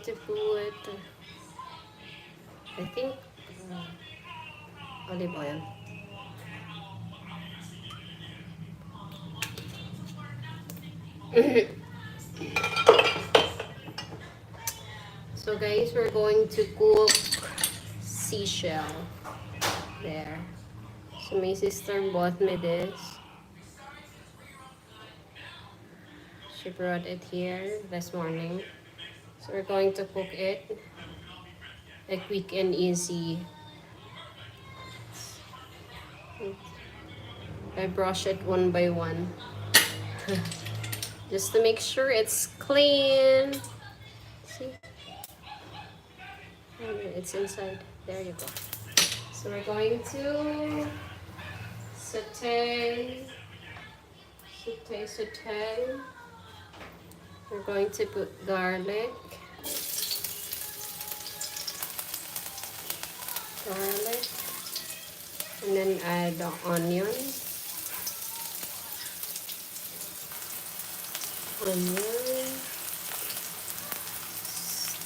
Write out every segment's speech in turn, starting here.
to put, I think, olive oil. So guys, we're going to cook seashell. There. So my sister bought me this. She brought it here this morning. So we're going to cook it. A quick and easy. I brush it one by one. Just to make sure it's clean. See? It's inside. There you go. So we're going to saute. We're going to put garlic. And then add the onion.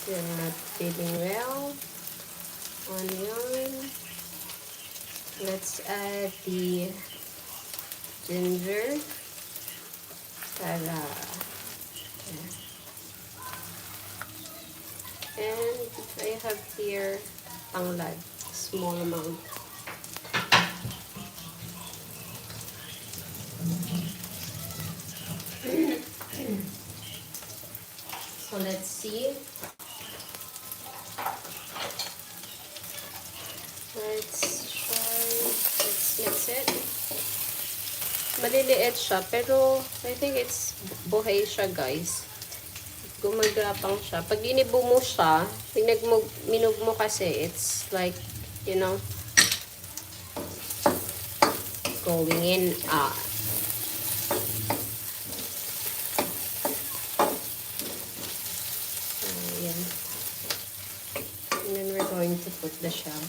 Still not feeling well. Onion. Let's add the ginger. Tada. And I have here tanglad, small amount. So let's see. Let's mix it. Maliliit siya, pero I think it's buhay siya, guys. Gumagapang siya. Pag dinibo mo siya, minug mo kasi, it's like, you know, going in. Ayan. And then we're going to put the shell.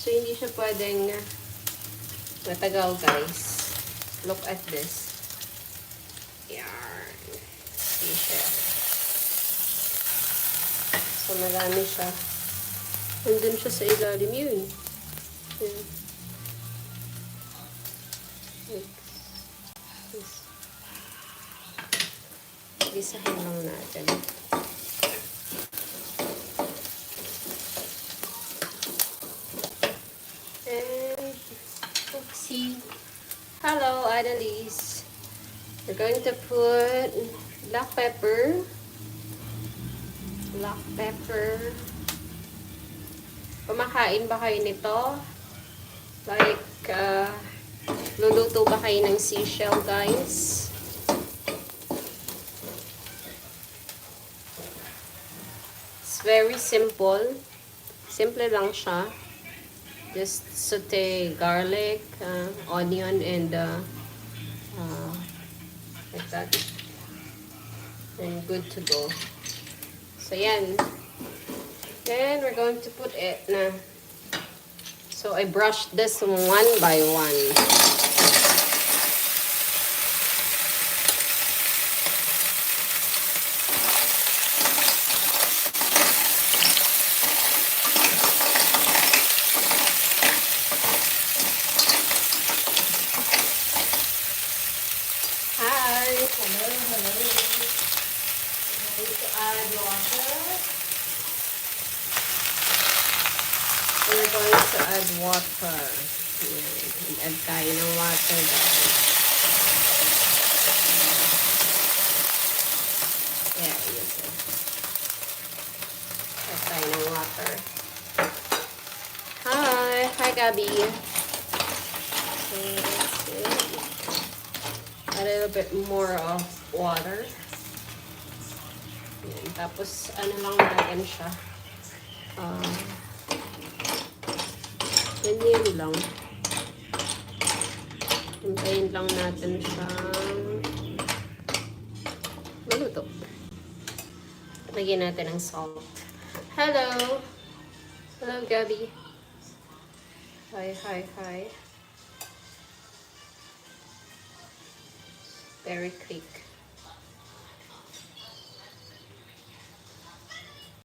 So, hindi siya pwedeng matagal, guys. Look at this. Yarn. Seashell. So, marami siya. Nandun siya sa ilalim yun. Ayan. Isahin lang natin. And, oopsie. Hello, Annalise. We're going to put black pepper. Kumakain ba kayo nito? Like, luluto ba kayo ng seashell, guys? It's very simple. Simple lang siya. Just saute garlic, onion, and like that. And good to go. So, yan. Then, we're going to put it na. So, I brushed this one by one. We're going to add water. Add tayo ng water, guys. There you go. Add tayo ng water. Hi, Gabby. So, a little bit more of water. Yan. Tapos, ano lang natin siya. Ganyan lang. Hintayin lang natin siyang maluto. Lagyan natin ng salt. Hello! Hello, Gabby. Hi. Very quick.